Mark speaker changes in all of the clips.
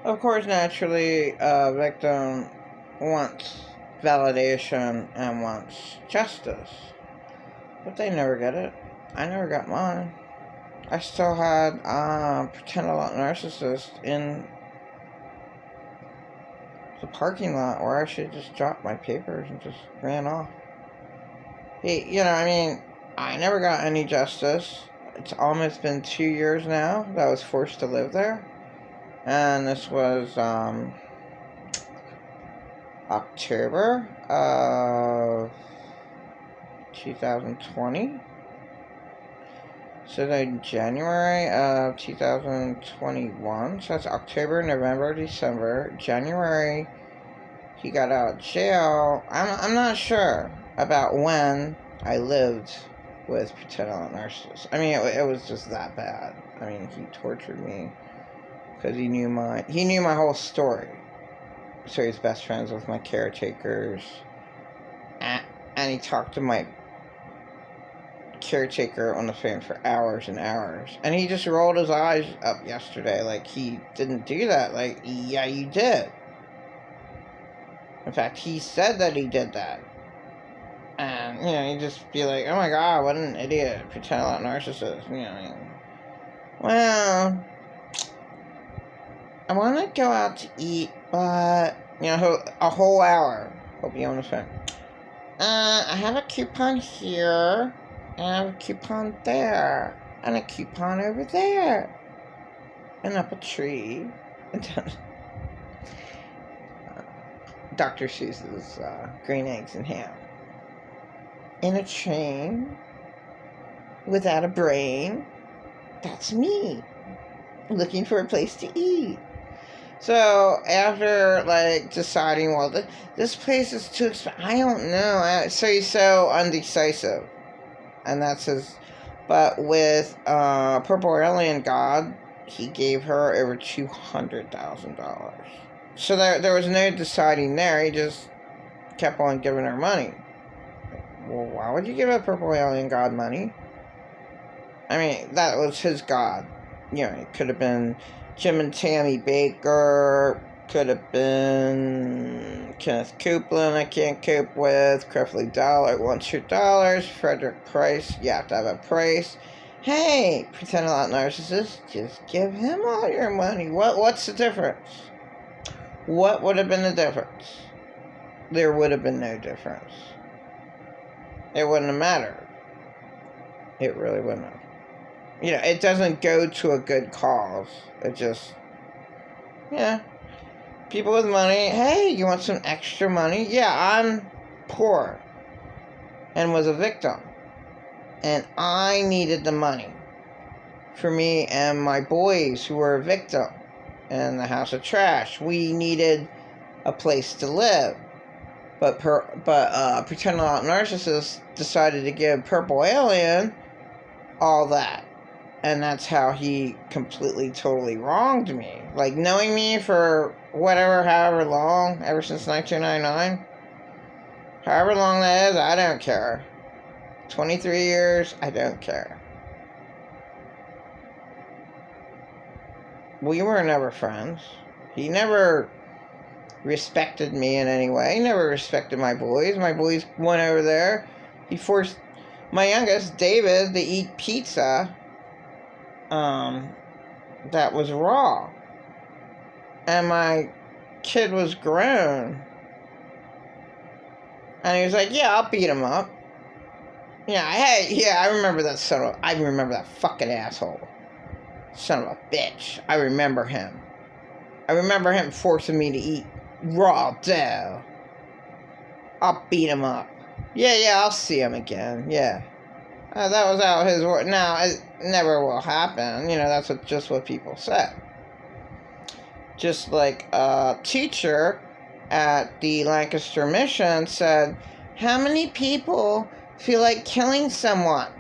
Speaker 1: Of course, naturally, a victim wants validation and wants justice, but they never get it. I never got mine. I still had pretend a lot narcissist in the parking lot where I should just drop my papers and just ran off. I never got any justice. It's almost been 2 years now that I was forced to live there. And this was October of 2020. So then January of 2021. So that's October, November, December. January, he got out of jail. I'm not sure about when I lived with pretend narcissist. I mean, it was just that bad. I mean, he tortured me because he knew my whole story. So he's best friends with my caretakers, and he talked to my caretaker on the phone for hours and hours, and he just rolled his eyes up yesterday like he didn't do that. Like, yeah, you did. In fact, he said that he did that. And you just be like, oh my god, what an idiot, pretend a lot narcissist. Well, I want to go out to eat, but a whole hour he'll be on the phone. I have a coupon here, and I have a coupon there, and a coupon over there, and up a tree, and down Dr. Seuss's Green Eggs and Ham. In a train, without a brain, that's me, looking for a place to eat. So after deciding, well, this place is too expensive, I don't know. So he's so undecisive, and that's his. But with Purple Alien God, he gave her over $200,000. So there was no deciding there. He just kept on giving her money. Well, why would you give a Purple Alien God money? I mean, that was his God. It could have been Jim and Tammy Baker, could have been Kenneth Copeland, I can't cope with, Creflo Dollar wants your dollars, Frederick Price, you have to have a price. Hey, pretend a lot narcissist, just give him all your money. What's the difference? What would have been the difference? There would have been no difference. It wouldn't have mattered. It really wouldn't have. It doesn't go to a good cause. It just, people with money, hey, you want some extra money? Yeah, I'm poor and was a victim. And I needed the money for me and my boys who were a victim in the house of trash. We needed a place to live. But pretend a lot narcissist decided to give Purple Alien all that. And that's how he completely, totally wronged me. Like, knowing me for however long, ever since 1999. However long that is, I don't care. 23 years, I don't care. We were never friends. He never respected me in any way. He never respected my boys. My boys went over there. He forced my youngest, David, to eat pizza that was raw. And my kid was grown. And he was like, yeah, I'll beat him up. I remember that I remember that fucking asshole. Son of a bitch. I remember him. I remember him forcing me to eat raw dough. I'll beat him up. Yeah, I'll see him again. Yeah. That was out his word. Now, it never will happen. That's just what people said. Just like a teacher at the Lancaster Mission said, how many people feel like killing someone?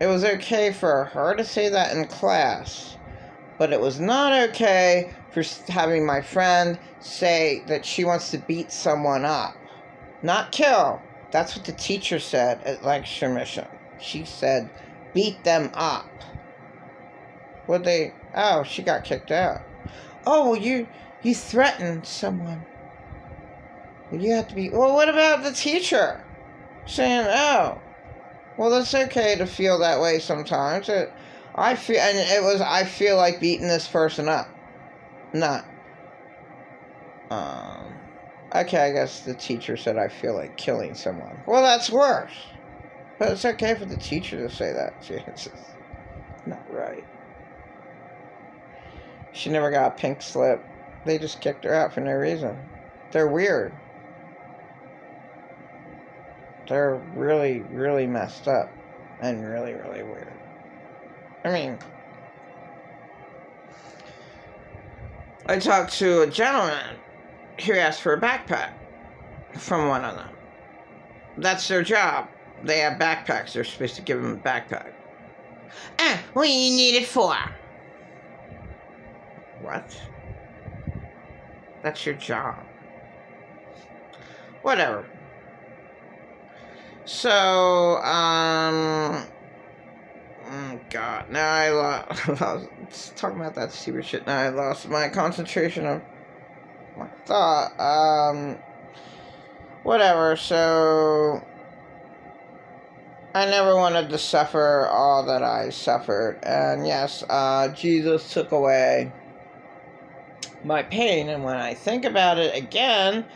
Speaker 1: It was okay for her to say that in class, but it was not okay for having my friend say that she wants to beat someone up. Not kill. That's what the teacher said at Lancaster Mission. She said, beat them up. Oh, she got kicked out. Oh, well, you threatened someone. Well, you have to be. Well, what about the teacher saying, "Oh, well, that's okay to feel that way sometimes." I feel, and it was. I feel like beating this person up. Not. Okay, I guess the teacher said I feel like killing someone. Well, that's worse. But it's okay for the teacher to say that. It's not right. She never got a pink slip. They just kicked her out for no reason. They're weird. They're really, really messed up. And really, really weird. I mean, I talked to a gentleman who asked for a backpack from one of them. That's their job. They have backpacks. They're supposed to give them a backpack. What do you need it for? What? That's your job. Whatever. So, oh God, now I lost talking about that stupid shit, now I lost my concentration of my thought. Whatever, so I never wanted to suffer all that I suffered, and yes, Jesus took away my pain, and when I think about it again,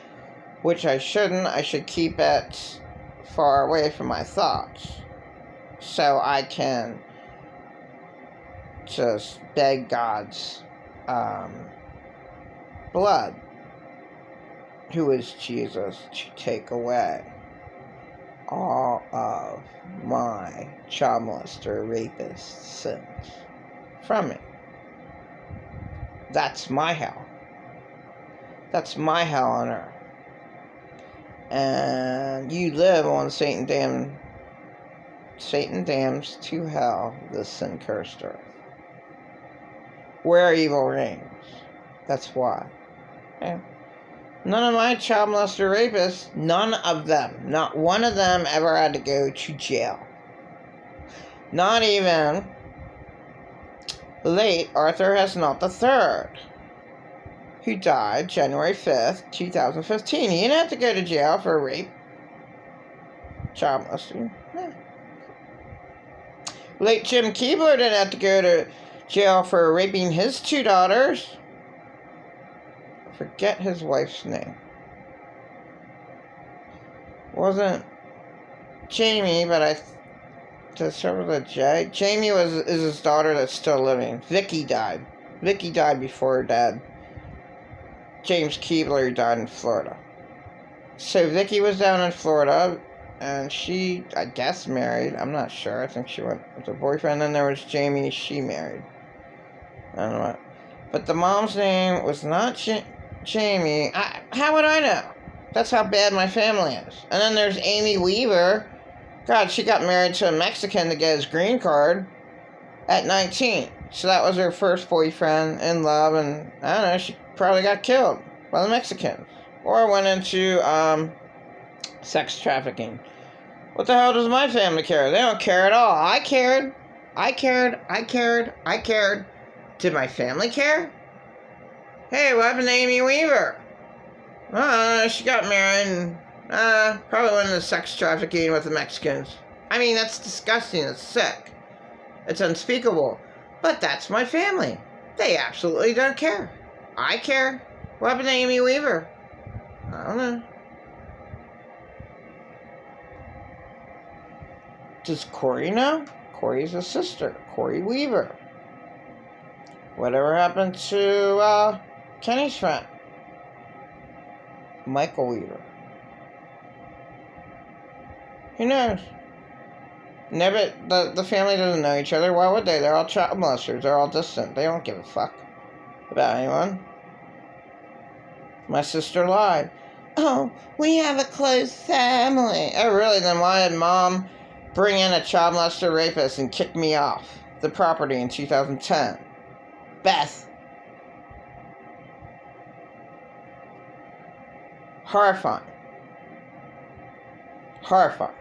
Speaker 1: which I shouldn't, I should keep it far away from my thoughts, so I can just beg God's blood, who is Jesus, to take away all of my child molester, rapist sins from me. That's my hell. That's my hell on earth. And you live on Satan damns to hell this sin-cursed earth, where evil reigns. That's why. Yeah. None of my child molester rapists, none of them, not one of them ever had to go to jail. Not even late Arthur Hasnott III, who died January 5th, 2015. He didn't have to go to jail for rape. Child molesting. No. Late Jim Keebler didn't have to go to jail for raping his 2 daughters. I forget his wife's name. Wasn't Jamie, but does it start with a J? Jamie is his daughter that's still living. Vicky died. Vicky died before her dad, James Keebler, died in Florida. So Vicky was down in Florida, and she, I guess, married. I'm not sure. I think she went with her boyfriend. Then there was Jamie. She married. I don't know what. But the mom's name was not Jamie. How would I know? That's how bad my family is. And then there's Amy Weaver. God, she got married to a Mexican to get his green card at 19. So that was her first boyfriend in love, and I don't know, she probably got killed by the Mexicans. Or went into sex trafficking. What the hell does my family care? They don't care at all. I cared. Did my family care? Hey, what happened to Amy Weaver? She got married and probably went into sex trafficking with the Mexicans. I mean, that's disgusting. It's sick. It's unspeakable. But that's my family. They absolutely don't care. I care. What happened to Amy Weaver? I don't know. Does Corey know? Corey's a sister. Corey Weaver. Whatever happened to Kenny's friend? Michael Weaver. Who knows? Never. The family doesn't know each other. Why would they? They're all child molesters. They're all distant. They don't give a fuck about anyone. My sister lied. Oh, we have a close family. Oh, really? Then why did Mom bring in a child molester rapist and kick me off the property in 2010? Beth. Horrifying. Horrifying.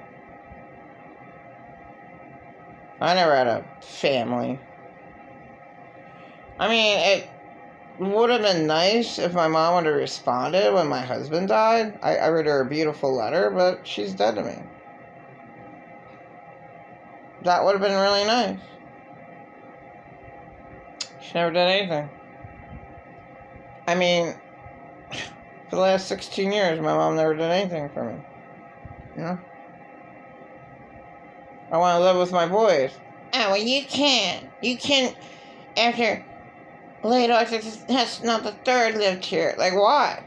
Speaker 1: I never had a family. I mean, would have been nice if my mom would have responded when my husband died. I wrote her a beautiful letter, but she's dead to me. That would have been really nice. She never did anything. I mean, for the last 16 years, my mom never did anything for me. You know? I want to live with my boys. Oh, well, you can't. You can't, after Leodore has not the third lived here. Like, why?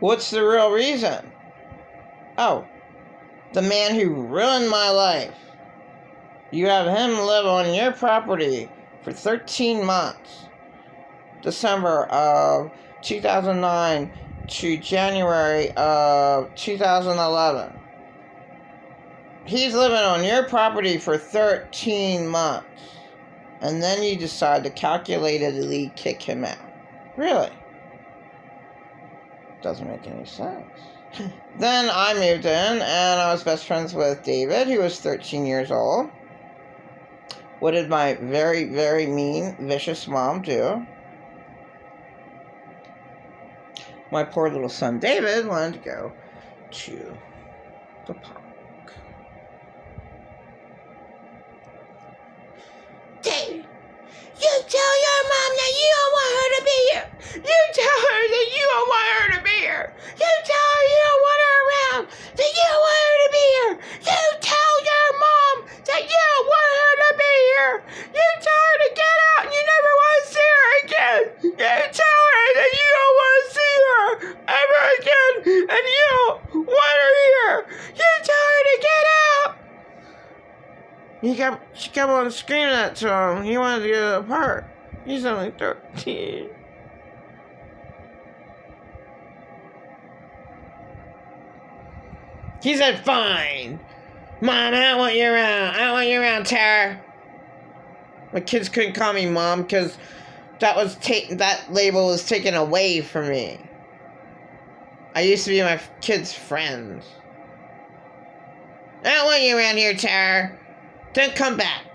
Speaker 1: What's the real reason? Oh, the man who ruined my life. You have him live on your property for 13 months. December of 2009 to January of 2011. He's living on your property for 13 months. And then you decide to calculatedly kick him out. Really? Doesn't make any sense. Then I moved in and I was best friends with David, who was 13 years old. What did my very, very mean, vicious mom do? My poor little son David wanted to go to the park. David, you tell your mom that you don't want her to be here. You tell her that you don't want her to be here. You tell her you don't want her around, that you don't want her to be here. You tell your mom that you don't want her to be here. You tell her to get out and you never want to see her again. You tell her that you don't want to see her ever again and you don't want her here. You tell her to get out. She kept on screaming that to him. He wanted to get apart. He's only 13. He said, fine. Mom, I don't want you around. I don't want you around, Tara. My kids couldn't call me Mom because that label was taken away from me. I used to be my kids' friend. I don't want you around here, Tara. Don't come back.